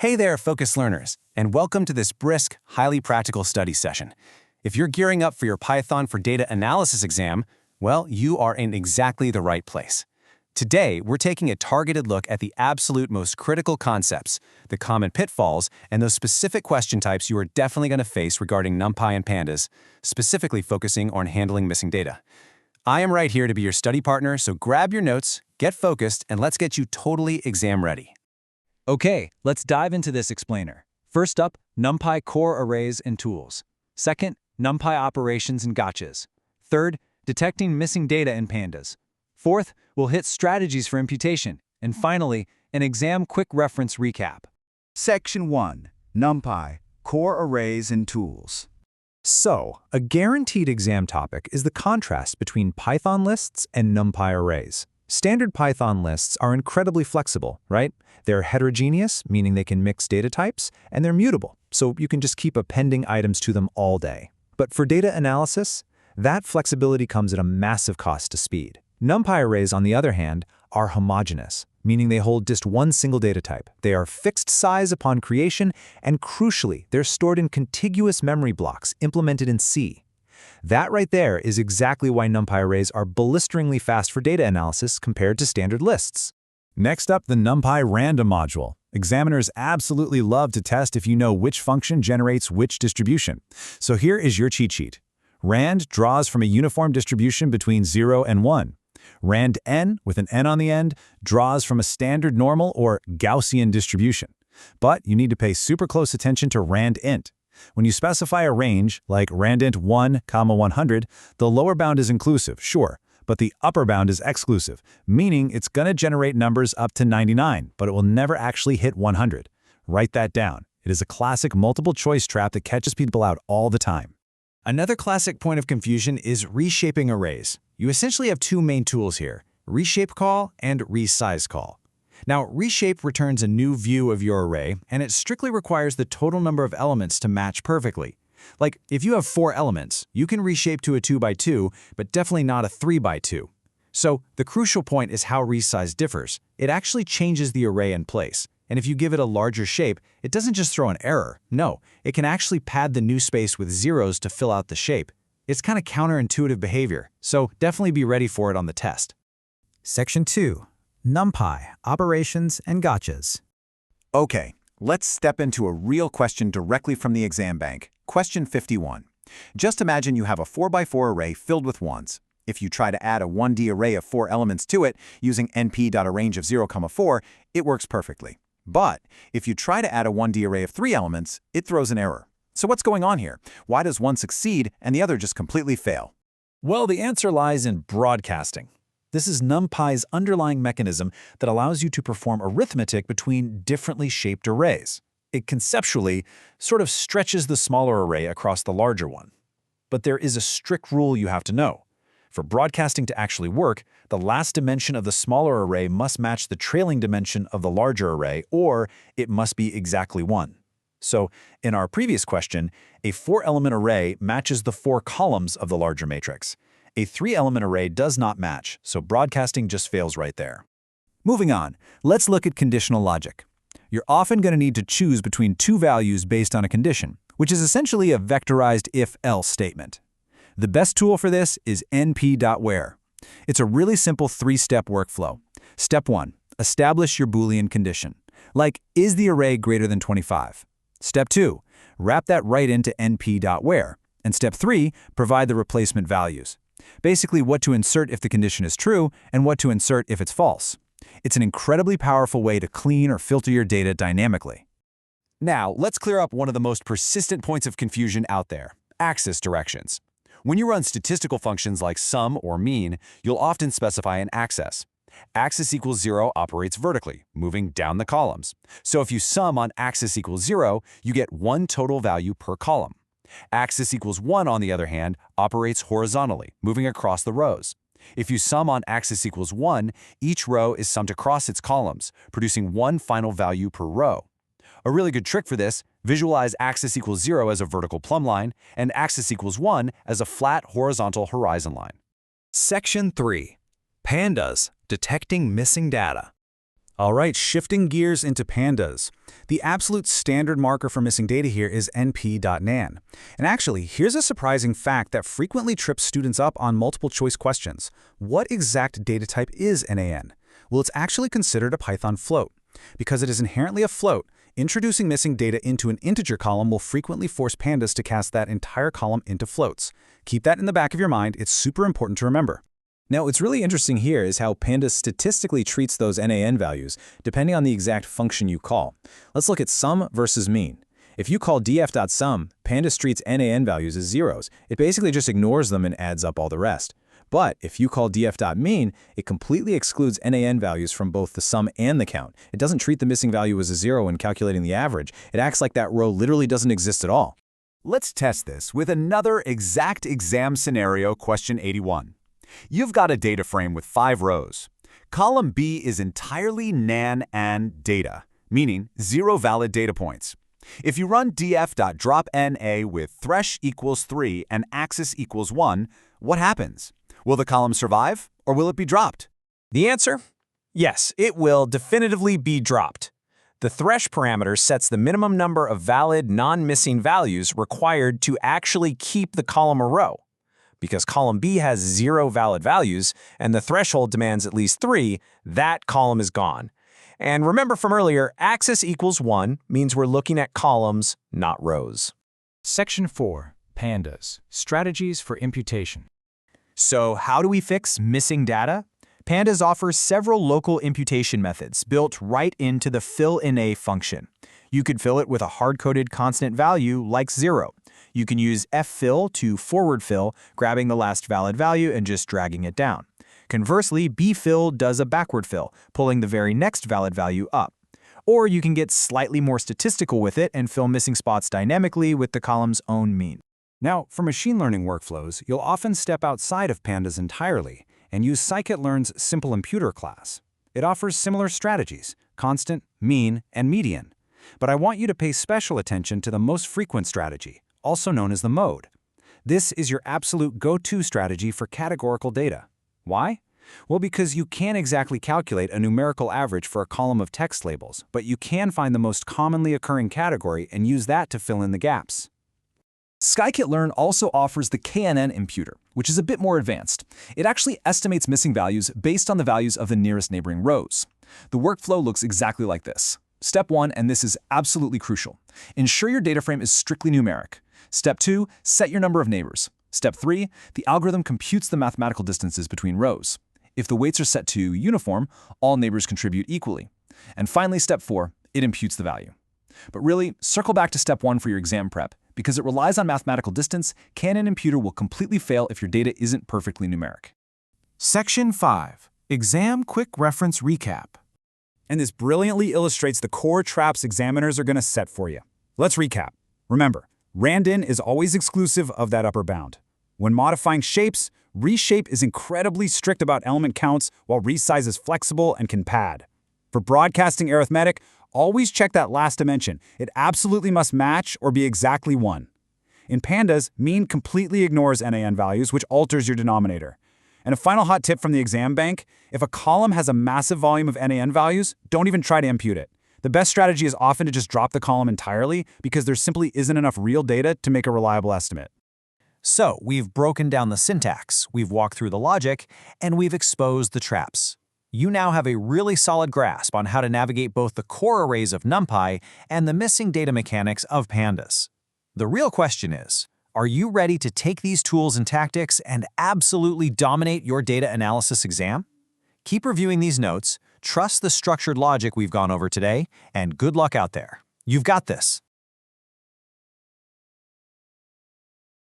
Hey there, focused learners, and welcome to this brisk, highly practical study session. If you're gearing up for your Python for Data Analysis exam, well, you are in exactly the right place. Today, we're taking a targeted look at the absolute most critical concepts, the common pitfalls, and those specific question types you are definitely going to face regarding NumPy and Pandas, specifically focusing on handling missing data. I am right here to be your study partner, so grab your notes, get focused, and let's get you totally exam ready. Okay, let's dive into this explainer. First up, NumPy core arrays and tools. Second, NumPy operations and gotchas. Third, detecting missing data in Pandas. Fourth, we'll hit strategies for imputation. And finally, an exam quick reference recap. Section 1. NumPy, Core Arrays and Tools. So, a guaranteed exam topic is the contrast between Python lists and NumPy arrays. Standard Python lists are incredibly flexible, right? They're heterogeneous, meaning they can mix data types, and they're mutable, so you can just keep appending items to them all day. But for data analysis, that flexibility comes at a massive cost to speed. NumPy arrays, on the other hand, are homogeneous, meaning they hold just one single data type. They are fixed size upon creation, and crucially, they're stored in contiguous memory blocks implemented in C. That right there is exactly why NumPy arrays are blisteringly fast for data analysis compared to standard lists. Next up, the NumPy random module. Examiners absolutely love to test if you know which function generates which distribution. So here is your cheat sheet. Rand draws from a uniform distribution between 0 and 1. Rand n, with an n on the end, draws from a standard normal or Gaussian distribution. But you need to pay super close attention to rand int. When you specify a range, like randint 1, 100, the lower bound is inclusive, sure, but the upper bound is exclusive, meaning it's going to generate numbers up to 99, but it will never actually hit 100. Write that down. It is a classic multiple choice trap that catches people out all the time. Another classic point of confusion is reshaping arrays. You essentially have two main tools here, reshape call and resize call. Now, reshape returns a new view of your array, and it strictly requires the total number of elements to match perfectly. Like, if you have 4 elements, you can reshape to a 2x2, but definitely not a 3x2. So, the crucial point is how resize differs. It actually changes the array in place, and if you give it a larger shape, it doesn't just throw an error. No, it can actually pad the new space with zeros to fill out the shape. It's kind of counterintuitive behavior, so definitely be ready for it on the test. Section 2. NumPy, operations and gotchas. Okay, let's step into a real question directly from the exam bank. Question 51. Just imagine you have a 4x4 array filled with 1s. If you try to add a 1D array of 4 elements to it using np.arange of 0, 4, it works perfectly. But if you try to add a 1D array of 3 elements, it throws an error. So what's going on here? Why does one succeed and the other just completely fail? Well, the answer lies in broadcasting. This is NumPy's underlying mechanism that allows you to perform arithmetic between differently shaped arrays. It conceptually sort of stretches the smaller array across the larger one. But there is a strict rule you have to know. For broadcasting to actually work, the last dimension of the smaller array must match the trailing dimension of the larger array, or it must be exactly 1. So, in our previous question, a 4-element array matches the 4 columns of the larger matrix. A 3-element array does not match, so broadcasting just fails right there. Moving on, let's look at conditional logic. You're often going to need to choose between 2 values based on a condition, which is essentially a vectorized if-else statement. The best tool for this is np.where. It's a really simple 3-step workflow. Step 1, establish your Boolean condition. Like, is the array greater than 25? Step 2, wrap that right into np.where. And step 3, provide the replacement values. Basically, what to insert if the condition is true and what to insert if it's false. It's an incredibly powerful way to clean or filter your data dynamically. Now, let's clear up one of the most persistent points of confusion out there, axis directions. When you run statistical functions like sum or mean, you'll often specify an axis. Axis equals 0 operates vertically, moving down the columns. So if you sum on axis equals 0, you get one total value per column. Axis equals 1, on the other hand, operates horizontally, moving across the rows. If you sum on axis equals 1, each row is summed across its columns, producing one final value per row. A really good trick for this, visualize axis equals 0 as a vertical plumb line and axis equals 1 as a flat horizontal horizon line. Section 3. Pandas, detecting missing data. All right, shifting gears into pandas. The absolute standard marker for missing data here is np.nan. And actually, here's a surprising fact that frequently trips students up on multiple choice questions. What exact data type is NaN? Well, it's actually considered a Python float. Because it is inherently a float, introducing missing data into an integer column will frequently force pandas to cast that entire column into floats. Keep that in the back of your mind, it's super important to remember. Now, what's really interesting here is how Pandas statistically treats those NaN values, depending on the exact function you call. Let's look at sum versus mean. If you call df.sum, Pandas treats NaN values as zeros. It basically just ignores them and adds up all the rest. But if you call df.mean, it completely excludes NaN values from both the sum and the count. It doesn't treat the missing value as a zero when calculating the average. It acts like that row literally doesn't exist at all. Let's test this with another exact exam scenario, question 81. You've got a data frame with 5 rows. Column B is entirely nan and data, meaning 0 valid data points. If you run df.dropNA with thresh equals 3 and axis equals 1, what happens? Will the column survive, or will it be dropped? The answer? Yes, it will definitively be dropped. The thresh parameter sets the minimum number of valid, non-missing values required to actually keep the column a row. Because column B has 0 valid values, and the threshold demands at least 3, that column is gone. And remember from earlier, axis equals 1 means we're looking at columns, not rows. Section 4. Pandas. Strategies for imputation. So how do we fix missing data? Pandas offers several local imputation methods built right into the fill_in_a function. You could fill it with a hard-coded constant value like 0. You can use ffill to forward fill, grabbing the last valid value and just dragging it down. Conversely, bfill does a backward fill, pulling the very next valid value up. Or you can get slightly more statistical with it and fill missing spots dynamically with the column's own mean. Now, for machine learning workflows, you'll often step outside of Pandas entirely and use scikit-learn's simple imputer class. It offers similar strategies, constant, mean, and median. But I want you to pay special attention to the most frequent strategy, also known as the mode. This is your absolute go-to strategy for categorical data. Why? Well, because you can't exactly calculate a numerical average for a column of text labels, but you can find the most commonly occurring category and use that to fill in the gaps. Scikit-learn also offers the KNN imputer, which is a bit more advanced. It actually estimates missing values based on the values of the nearest neighboring rows. The workflow looks exactly like this. Step 1, and this is absolutely crucial, ensure your data frame is strictly numeric. Step 2, set your number of neighbors. Step 3, the algorithm computes the mathematical distances between rows. If the weights are set to uniform, all neighbors contribute equally. And finally, step 4, it imputes the value. But really, circle back to step 1 for your exam prep. Because it relies on mathematical distance, KNN imputer will completely fail if your data isn't perfectly numeric. Section 5. Exam Quick Reference Recap. And this brilliantly illustrates the core traps examiners are going to set for you. Let's recap. Remember, randin is always exclusive of that upper bound. When modifying shapes, reshape is incredibly strict about element counts, while resize is flexible and can pad. For broadcasting arithmetic, always check that last dimension. It absolutely must match or be exactly 1. In Pandas, mean completely ignores NaN values, which alters your denominator. And a final hot tip from the exam bank, if a column has a massive volume of NaN values, don't even try to impute it. The best strategy is often to just drop the column entirely because there simply isn't enough real data to make a reliable estimate. So we've broken down the syntax, we've walked through the logic, and we've exposed the traps. You now have a really solid grasp on how to navigate both the core arrays of NumPy and the missing data mechanics of Pandas. The real question is, are you ready to take these tools and tactics and absolutely dominate your data analysis exam? Keep reviewing these notes, trust the structured logic we've gone over today, and good luck out there. You've got this.